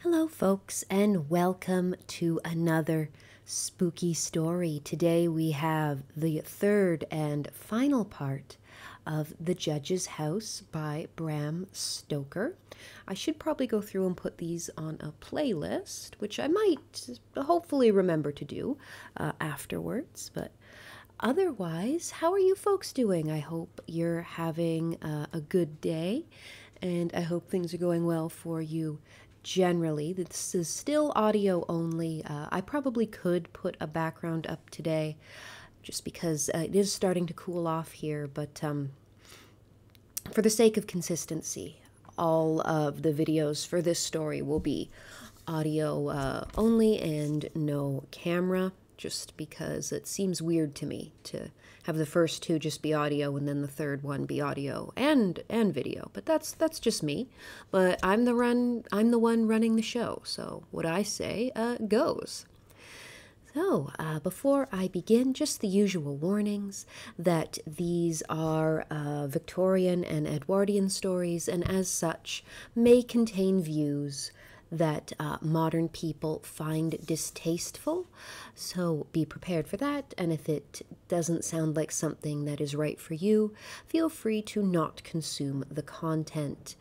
Hello, folks, and welcome to another spooky story. Today we have the third and final part of The Judge's House by Bram Stoker. I should probably go through and put these on a playlist, which I might hopefully remember to do afterwards, but otherwise, how are you folks doing? I hope you're having a good day, and I hope things are going well for you generally. This is still audio only. I probably could put a background up today just because it is starting to cool off here, but for the sake of consistency, all of the videos for this story will be audio only and no camera, just because it seems weird to me to have the first two just be audio and then the third one be audio and video. But that's just me. But I'm the one running the show, so what I say goes. So, before I begin, just the usual warnings that these are Victorian and Edwardian stories, and as such may contain views that modern people find distasteful. So be prepared for that, and if it doesn't sound like something that is right for you, feel free to not consume the content.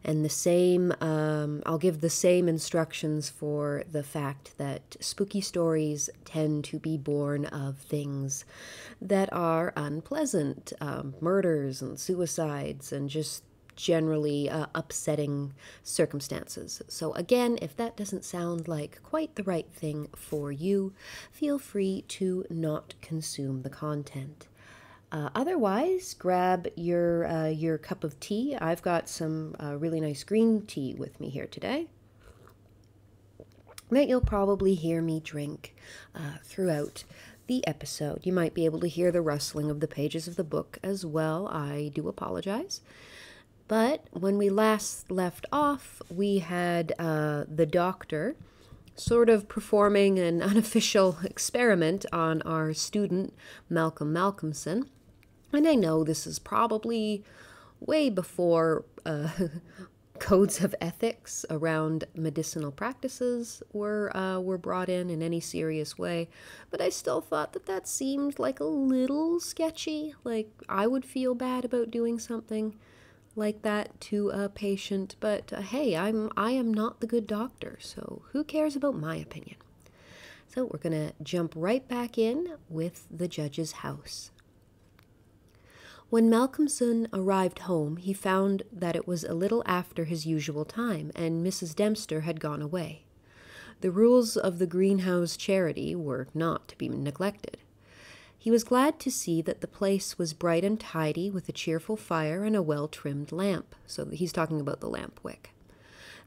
And the same, I'll give the same instructions for the fact that spooky stories tend to be born of things that are unpleasant, murders and suicides and just generally upsetting circumstances. So again, if that doesn't sound like quite the right thing for you, feel free to not consume the content. Otherwise, grab your cup of tea. I've got some really nice green tea with me here today that you'll probably hear me drink throughout the episode. You might be able to hear the rustling of the pages of the book as well. I do apologize. But when we last left off, we had the doctor sort of performing an unofficial experiment on our student, Malcolm Malcolmson. And I know this is probably way before codes of ethics around medicinal practices were brought in any serious way. But I still thought that seemed like a little sketchy. Like, I would feel bad about doing something like that to a patient, but hey, I am not the good doctor, so who cares about my opinion? So we're gonna jump right back in with The Judge's House. When Malcolmson arrived home, he found that it was a little after his usual time, and Mrs. Dempster had gone away. The rules of the greenhouse charity were not to be neglected. He was glad to see that the place was bright and tidy, with a cheerful fire and a well-trimmed lamp. So he's talking about the lamp wick.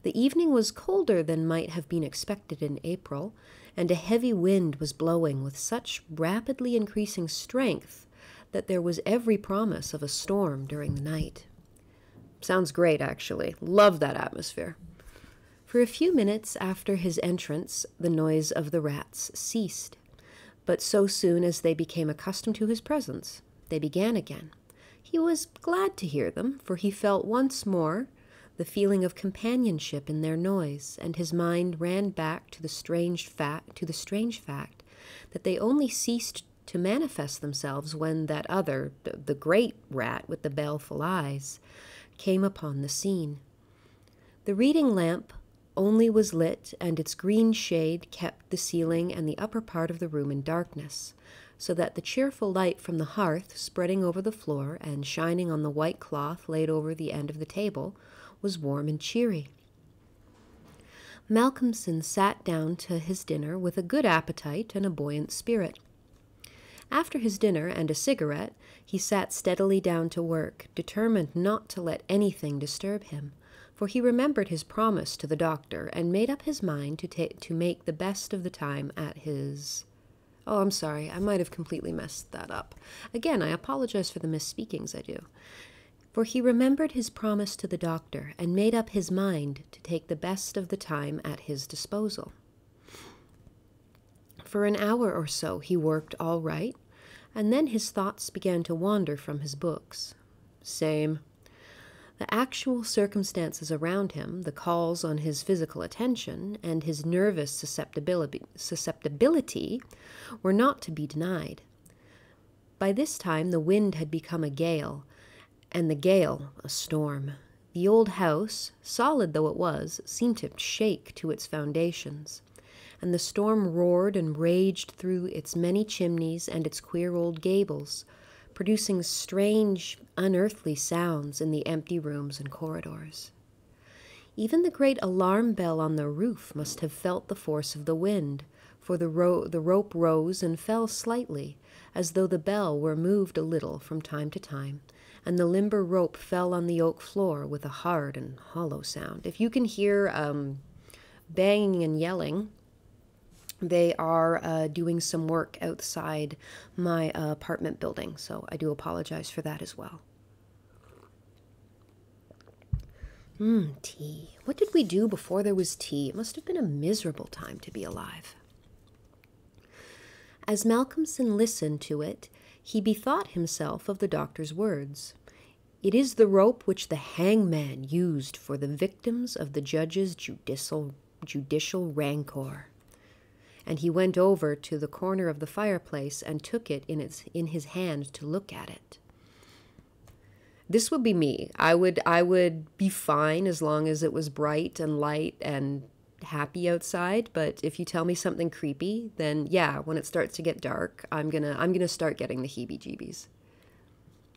The evening was colder than might have been expected in April, and a heavy wind was blowing with such rapidly increasing strength that there was every promise of a storm during the night. Sounds great, actually. Love that atmosphere. For a few minutes after his entrance, the noise of the rats ceased. But so soon as they became accustomed to his presence, they began again. He was glad to hear them, for he felt once more the feeling of companionship in their noise, and his mind ran back to the strange fact that they only ceased to manifest themselves when that other, the great rat with the baleful eyes, came upon the scene. The reading lamp only was lit, and its green shade kept the ceiling and the upper part of the room in darkness, so that the cheerful light from the hearth, spreading over the floor and shining on the white cloth laid over the end of the table, was warm and cheery. Malcolmson sat down to his dinner with a good appetite and a buoyant spirit. After his dinner and a cigarette, he sat steadily down to work, determined not to let anything disturb him, for he remembered his promise to the doctor and made up his mind to make the best of the time at his... Oh, I'm sorry, I might have completely messed that up. Again, I apologize for the misspeakings I do. For he remembered his promise to the doctor and made up his mind to take the best of the time at his disposal. For an hour or so he worked all right, and then his thoughts began to wander from his books. Same. The actual circumstances around him, the calls on his physical attention, and his nervous susceptibility were not to be denied. By this time the wind had become a gale, and the gale a storm. The old house, solid though it was, seemed to shake to its foundations, and the storm roared and raged through its many chimneys and its queer old gables, producing strange, unearthly sounds in the empty rooms and corridors. Even the great alarm bell on the roof must have felt the force of the wind, for the rope rose and fell slightly, as though the bell were moved a little from time to time, and the limber rope fell on the oak floor with a hard and hollow sound. If you can hear banging and yelling, they are doing some work outside my apartment building, so I do apologize for that as well. Tea. What did we do before there was tea? It must have been a miserable time to be alive. As Malcolmson listened to it, he bethought himself of the doctor's words. It is the rope which the hangman used for the victims of the judge's judicial rancor. And he went over to the corner of the fireplace and took it in his hand to look at it. This would be me. I would be fine as long as it was bright and light and happy outside, but if you tell me something creepy, then yeah, when it starts to get dark, I'm gonna start getting the heebie-jeebies.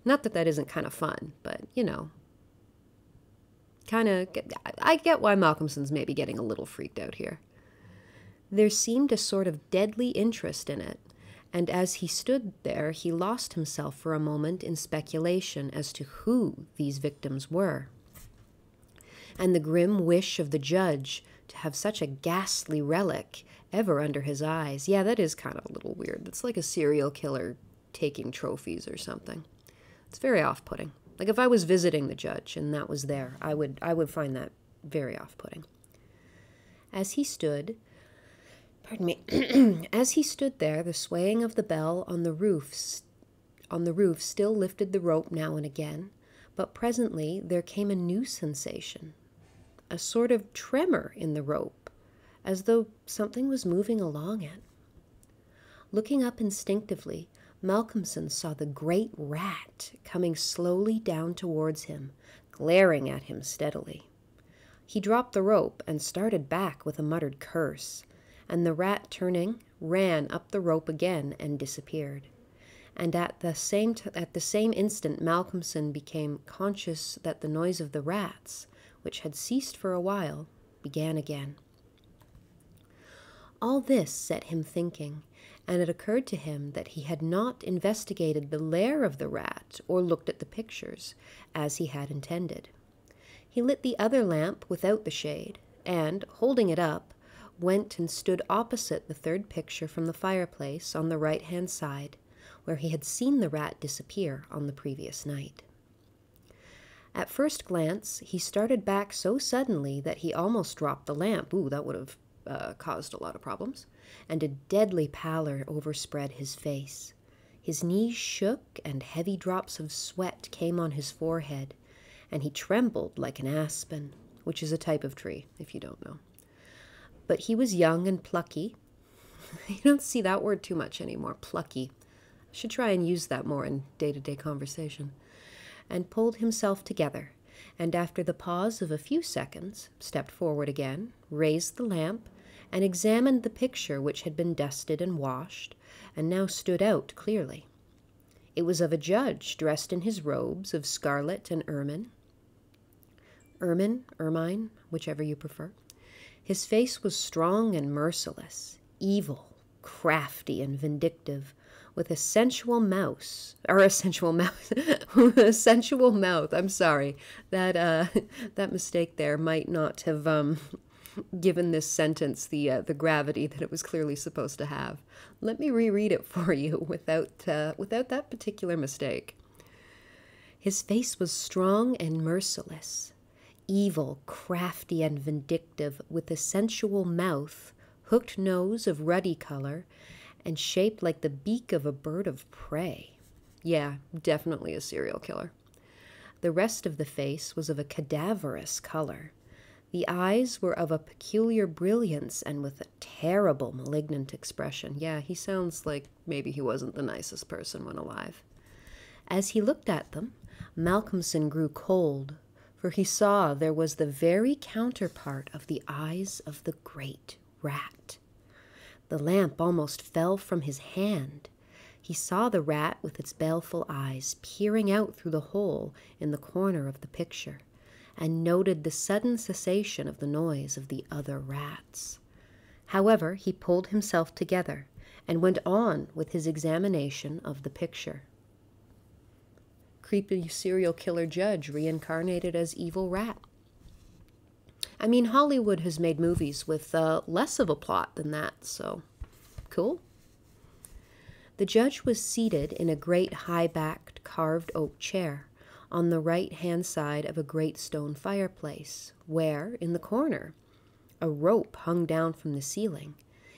Not that that isn't kind of fun, but you know, I get why Malcolmson's maybe getting a little freaked out here. There seemed a sort of deadly interest in it, and as he stood there, he lost himself for a moment in speculation as to who these victims were. And the grim wish of the judge to have such a ghastly relic ever under his eyes. Yeah, that is kind of a little weird. It's like a serial killer taking trophies or something. It's very off-putting. Like if I was visiting the judge and that was there, I would find that very off-putting. As he stood there, the swaying of the bell on the roof still lifted the rope now and again, but presently there came a new sensation, a sort of tremor in the rope, as though something was moving along it. Looking up instinctively, Malcolmson saw the great rat coming slowly down towards him, glaring at him steadily. He dropped the rope and started back with a muttered curse, and the rat, turning, ran up the rope again and disappeared. And at the same instant, Malcolmson became conscious that the noise of the rats, which had ceased for a while, began again. All this set him thinking, and it occurred to him that he had not investigated the lair of the rat or looked at the pictures, as he had intended. He lit the other lamp without the shade, and, holding it up, went and stood opposite the third picture from the fireplace on the right-hand side, where he had seen the rat disappear on the previous night. At first glance, he started back so suddenly that he almost dropped the lamp. Ooh, that would have caused a lot of problems. And a deadly pallor overspread his face. His knees shook, and heavy drops of sweat came on his forehead, and he trembled like an aspen, which is a type of tree, if you don't know. But he was young and plucky. You don't see that word too much anymore, plucky. I should try and use that more in day-to-day conversation. And pulled himself together, and after the pause of a few seconds, stepped forward again, raised the lamp, and examined the picture which had been dusted and washed, and now stood out clearly. It was of a judge dressed in his robes of scarlet and ermine, whichever you prefer. His face was strong and merciless, evil, crafty, and vindictive, with a sensual mouth. I'm sorry. That mistake there might not have given this sentence the gravity that it was clearly supposed to have. Let me reread it for you without that particular mistake. His face was strong and merciless, evil, crafty, and vindictive, with a sensual mouth, hooked nose of ruddy color, and shaped like the beak of a bird of prey. Yeah, definitely a serial killer. The rest of the face was of a cadaverous color. The eyes were of a peculiar brilliance and with a terrible malignant expression. Yeah, he sounds like maybe he wasn't the nicest person when alive. As he looked at them, Malcolmson grew cold, for he saw there was the very counterpart of the eyes of the great rat. The lamp almost fell from his hand. He saw the rat with its baleful eyes peering out through the hole in the corner of the picture, and noted the sudden cessation of the noise of the other rats. However, he pulled himself together and went on with his examination of the picture. Creepy serial killer judge reincarnated as evil rat. I mean, Hollywood has made movies with less of a plot than that, so cool. The judge was seated in a great high-backed carved oak chair on the right-hand side of a great stone fireplace, where, in the corner, a rope hung down from the ceiling,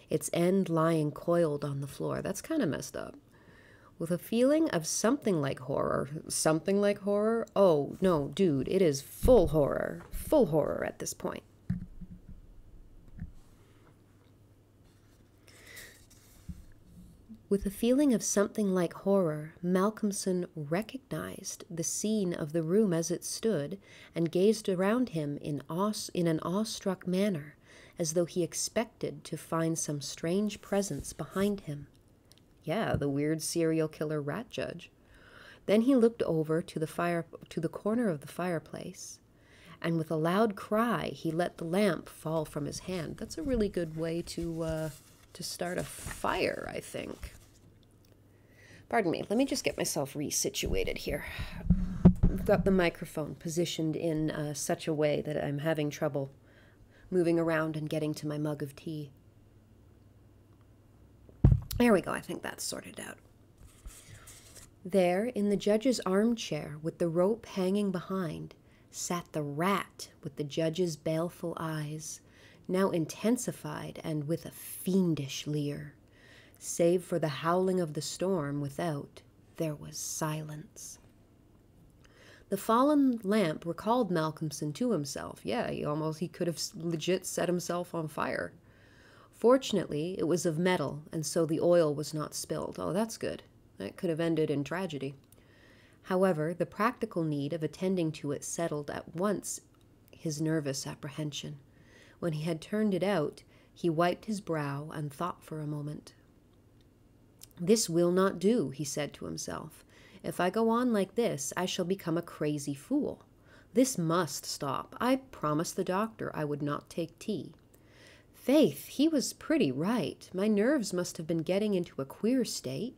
its end lying coiled on the floor. That's kind of messed up. With a feeling of something like horror. Something like horror? Oh, no, dude, it is full horror. Full horror at this point. With a feeling of something like horror, Malcolmson recognized the scene of the room as it stood and gazed around him in an awestruck manner, as though he expected to find some strange presence behind him. Yeah, the weird serial killer rat judge. Then he looked over to the corner of the fireplace, and with a loud cry, he let the lamp fall from his hand. That's a really good way to start a fire, I think. Pardon me, let me just get myself resituated here. I've got the microphone positioned in such a way that I'm having trouble moving around and getting to my mug of tea. There we go, I think that's sorted out. There, in the judge's armchair, with the rope hanging behind, sat the rat with the judge's baleful eyes, now intensified and with a fiendish leer. Save for the howling of the storm without, there was silence. The fallen lamp recalled Malcolmson to himself. Yeah, he could have legit set himself on fire. Fortunately, it was of metal, and so the oil was not spilled. Oh, that's good. That could have ended in tragedy. However, the practical need of attending to it settled at once his nervous apprehension. When he had turned it out, he wiped his brow and thought for a moment. "This will not do," he said to himself. "If I go on like this, I shall become a crazy fool. This must stop. I promised the doctor I would not take tea. Faith, he was pretty right. My nerves must have been getting into a queer state.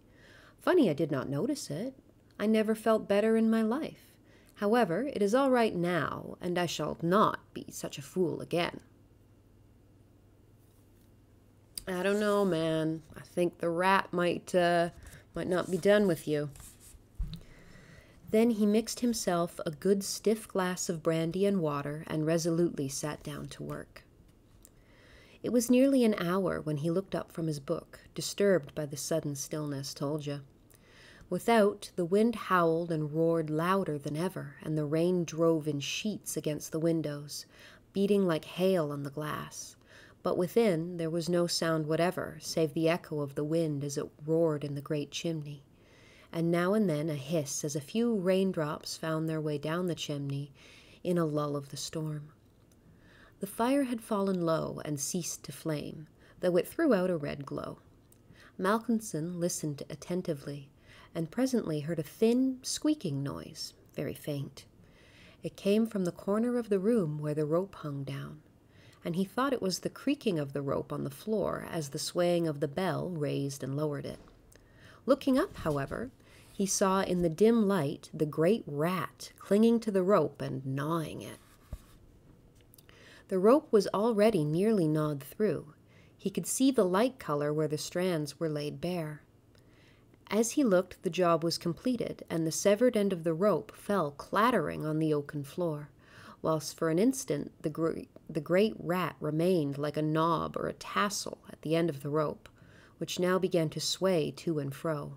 Funny I did not notice it. I never felt better in my life. However, it is all right now, and I shall not be such a fool again." I don't know, man. I think the rat might not be done with you. Then he mixed himself a good stiff glass of brandy and water and resolutely sat down to work. It was nearly an hour when he looked up from his book, disturbed by the sudden stillness, told you. Without, the wind howled and roared louder than ever, and the rain drove in sheets against the windows, beating like hail on the glass. But within, there was no sound whatever, save the echo of the wind as it roared in the great chimney, and now and then a hiss as a few raindrops found their way down the chimney in a lull of the storm. The fire had fallen low and ceased to flame, though it threw out a red glow. Malcolmson listened attentively, and presently heard a thin, squeaking noise, very faint. It came from the corner of the room where the rope hung down, and he thought it was the creaking of the rope on the floor as the swaying of the bell raised and lowered it. Looking up, however, he saw in the dim light the great rat clinging to the rope and gnawing it. The rope was already nearly gnawed through. He could see the light color where the strands were laid bare. As he looked, the job was completed, and the severed end of the rope fell clattering on the oaken floor, whilst for an instant the great rat remained like a knob or a tassel at the end of the rope, which now began to sway to and fro.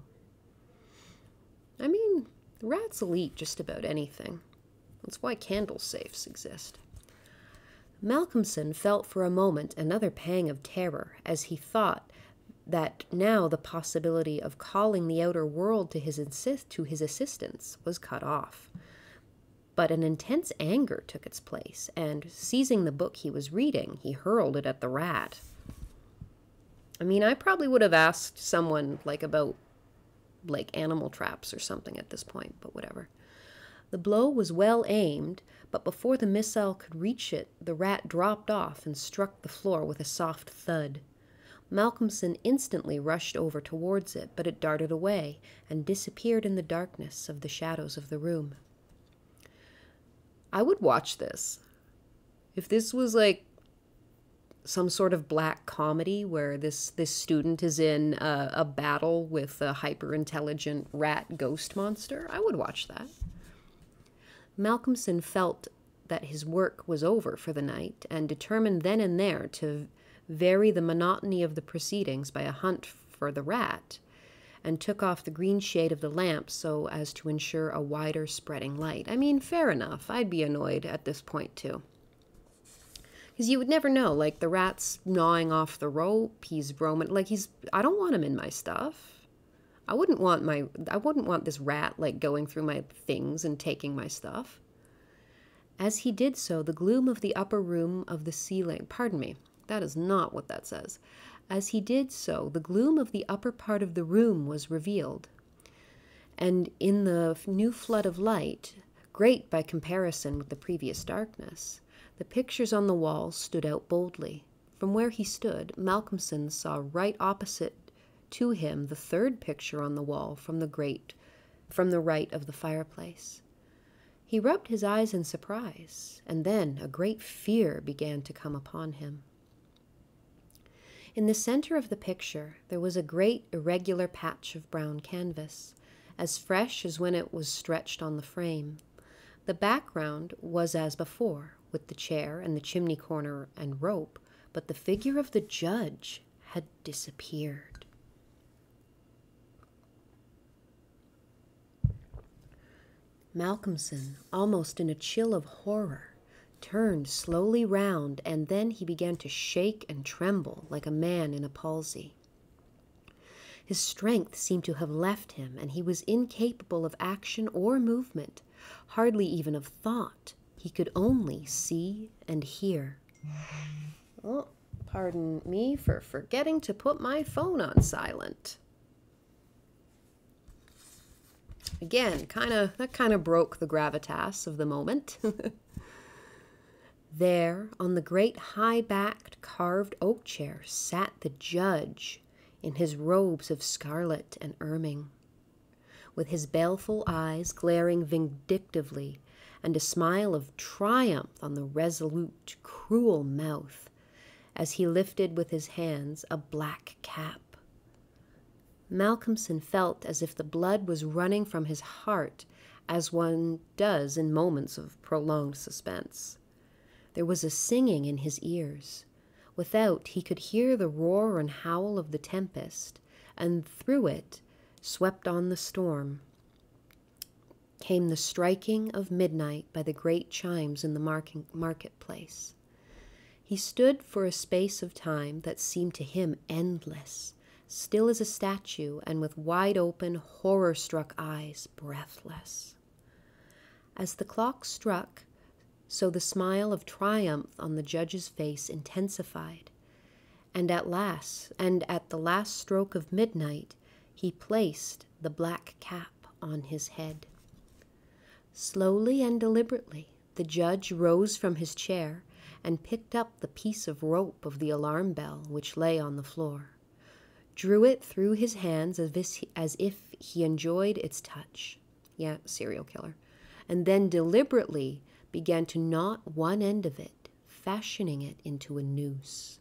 I mean, rats will eat just about anything. That's why candle safes exist. Malcolmson felt for a moment another pang of terror as he thought that now the possibility of calling the outer world to his assistance was cut off. But an intense anger took its place, and seizing the book he was reading, he hurled it at the rat. I mean, I probably would have asked someone about animal traps or something at this point, but whatever. The blow was well aimed, but before the missile could reach it, the rat dropped off and struck the floor with a soft thud. Malcolmson instantly rushed over towards it, but it darted away and disappeared in the darkness of the shadows of the room. I would watch this. If this was some sort of black comedy where this student is in a battle with a hyper-intelligent rat ghost monster, I would watch that. Malcolmson felt that his work was over for the night and determined then and there to vary the monotony of the proceedings by a hunt for the rat, and took off the green shade of the lamp so as to ensure a wider spreading light. I mean, fair enough. I'd be annoyed at this point too. Because you would never know, the rat's gnawing off the rope, he's roaming, I don't want him in my stuff. I wouldn't want this rat, going through my things and taking my stuff. As he did so, the gloom of the upper room of the ceiling, pardon me, that is not what that says. As he did so, the gloom of the upper part of the room was revealed, and in the new flood of light, great by comparison with the previous darkness, the pictures on the walls stood out boldly. From where he stood, Malcolmson saw right opposite to him the third picture on the wall from the right of the fireplace. He rubbed his eyes in surprise, and then a great fear began to come upon him. In the center of the picture, there was a great irregular patch of brown canvas, as fresh as when it was stretched on the frame. The background was as before, with the chair and the chimney corner and rope, but the figure of the judge had disappeared. Malcolmson, almost in a chill of horror, turned slowly round, and then he began to shake and tremble like a man in a palsy. His strength seemed to have left him, and he was incapable of action or movement, hardly even of thought. He could only see and hear. Oh, pardon me for forgetting to put my phone on silent. Again, that kind of broke the gravitas of the moment. There, on the great high-backed carved oak chair, sat the judge in his robes of scarlet and ermine, with his baleful eyes glaring vindictively and a smile of triumph on the resolute, cruel mouth, as he lifted with his hands a black cap. Malcolmson felt as if the blood was running from his heart, as one does in moments of prolonged suspense. There was a singing in his ears. Without, he could hear the roar and howl of the tempest, and through it, swept on the storm, came the striking of midnight by the great chimes in the marketplace. He stood for a space of time that seemed to him endless, still as a statue, and with wide-open, horror-struck eyes, breathless. As the clock struck, so the smile of triumph on the judge's face intensified, and at the last stroke of midnight, he placed the black cap on his head. Slowly and deliberately, the judge rose from his chair and picked up the piece of rope of the alarm bell which lay on the floor, drew it through his hands as if he enjoyed its touch. Yeah, serial killer. And then deliberately began to knot one end of it, fashioning it into a noose.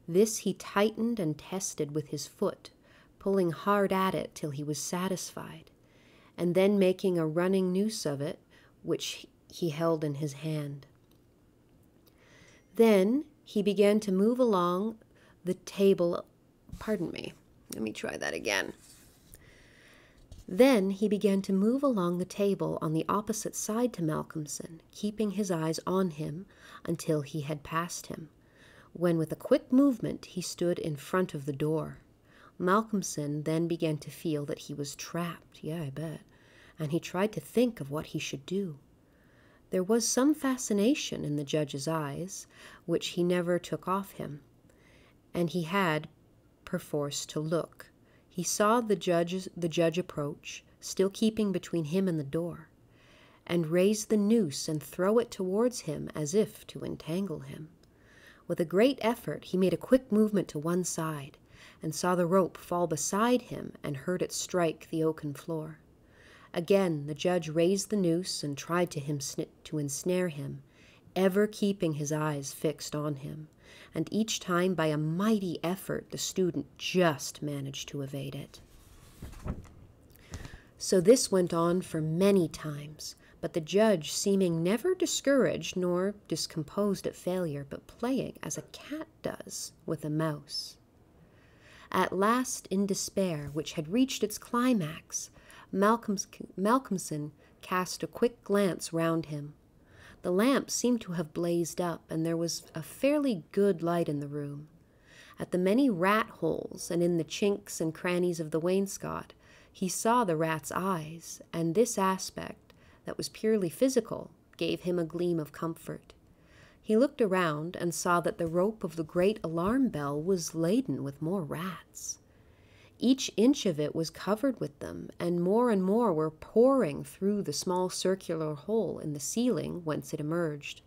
This he tightened and tested with his foot, pulling hard at it till he was satisfied, and then making a running noose of it, which he held in his hand. Then he began to move along the table. Pardon me. Let me try that again. Then he began to move along the table on the opposite side to Malcolmson, keeping his eyes on him until he had passed him, when with a quick movement he stood in front of the door. Malcolmson then began to feel that he was trapped, yeah, I bet, and he tried to think of what he should do. There was some fascination in the judge's eyes, which he never took off him, and he had perforce to look. He saw the judge approach, still keeping between him and the door, and raise the noose and throw it towards him as if to entangle him. With a great effort, he made a quick movement to one side, and saw the rope fall beside him and heard it strike the oaken floor. Again the judge raised the noose and tried to ensnare him, ever keeping his eyes fixed on him, and each time by a mighty effort the student just managed to evade it. So this went on for many times, but the judge seeming never discouraged nor discomposed at failure, but playing as a cat does with a mouse. At last, in despair, which had reached its climax, Malcolmson cast a quick glance round him. The lamp seemed to have blazed up, and there was a fairly good light in the room. At the many rat holes and in the chinks and crannies of the wainscot, he saw the rat's eyes, and this aspect, that was purely physical, gave him a gleam of comfort. He looked around and saw that the rope of the great alarm bell was laden with more rats. Each inch of it was covered with them, and more were pouring through the small circular hole in the ceiling whence it emerged,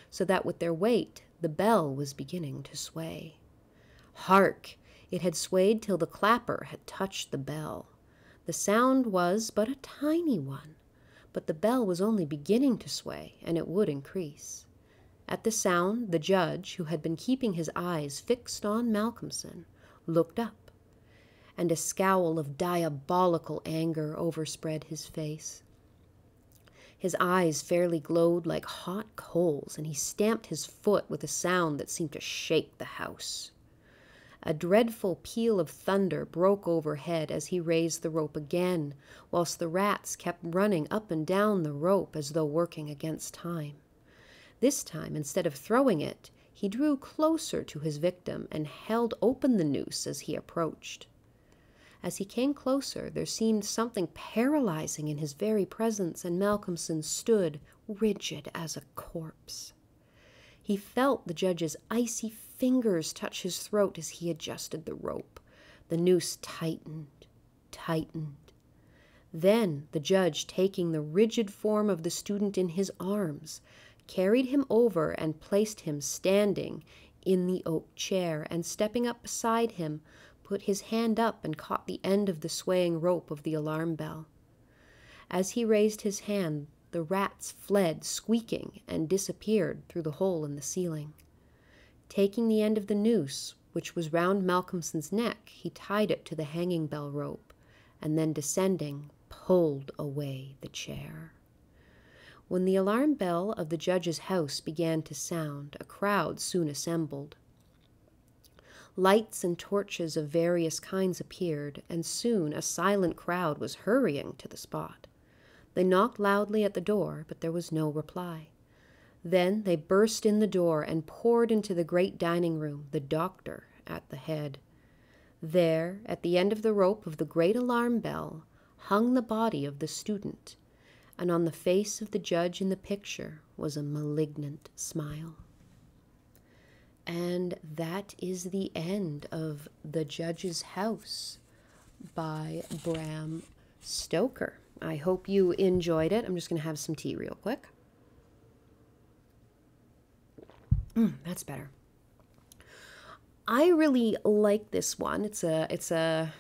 so that with their weight the bell was beginning to sway. Hark! It had swayed till the clapper had touched the bell. The sound was but a tiny one, but the bell was only beginning to sway, and it would increase. At the sound, the judge, who had been keeping his eyes fixed on Malcolmson, looked up, and a scowl of diabolical anger overspread his face. His eyes fairly glowed like hot coals, and he stamped his foot with a sound that seemed to shake the house. A dreadful peal of thunder broke overhead as he raised the rope again, whilst the rats kept running up and down the rope as though working against time. This time, instead of throwing it, he drew closer to his victim and held open the noose as he approached. As he came closer, there seemed something paralyzing in his very presence, and Malcolmson stood rigid as a corpse. He felt the judge's icy fingers touch his throat as he adjusted the rope. The noose tightened. Then the judge, taking the rigid form of the student in his arms, carried him over and placed him standing in the oak chair, and stepping up beside him, put his hand up and caught the end of the swaying rope of the alarm bell. As he raised his hand, the rats fled, squeaking, and disappeared through the hole in the ceiling. Taking the end of the noose, which was round Malcolmson's neck, he tied it to the hanging bell rope, and then descending, pulled away the chair. When the alarm bell of the judge's house began to sound, a crowd soon assembled. Lights and torches of various kinds appeared, and soon a silent crowd was hurrying to the spot. They knocked loudly at the door, but there was no reply. Then they burst in the door and poured into the great dining room, the doctor at the head. There, at the end of the rope of the great alarm bell, hung the body of the student, and on the face of the judge in the picture was a malignant smile. And that is the end of The Judge's House by Bram Stoker. I hope you enjoyed it. I'm just going to have some tea real quick. That's better. I really like this one. It's a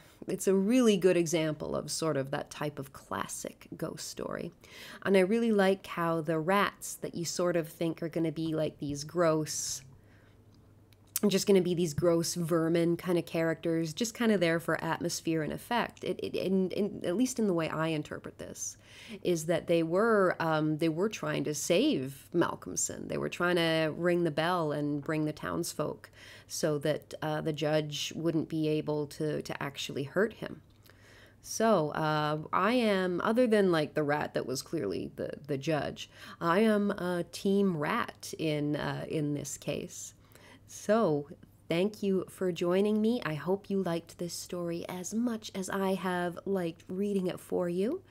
really good example of sort of that type of classic ghost story. And I really like how the rats that you sort of think are going to be like these gross vermin kind of characters, just kind of there for atmosphere and effect. At least in the way I interpret this, is that they were trying to save Malcolmson. They were trying to ring the bell and bring the townsfolk so that the judge wouldn't be able to actually hurt him. So, I am, other than like the rat that was clearly the judge, I am team rat in this case. So, thank you for joining me. I hope you liked this story as much as I have liked reading it for you.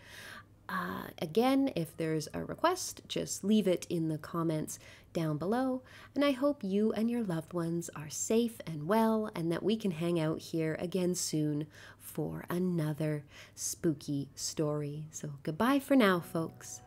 Again, if there's a request, just leave it in the comments down below. And I hope you and your loved ones are safe and well, and that we can hang out here again soon for another spooky story. So goodbye for now, folks.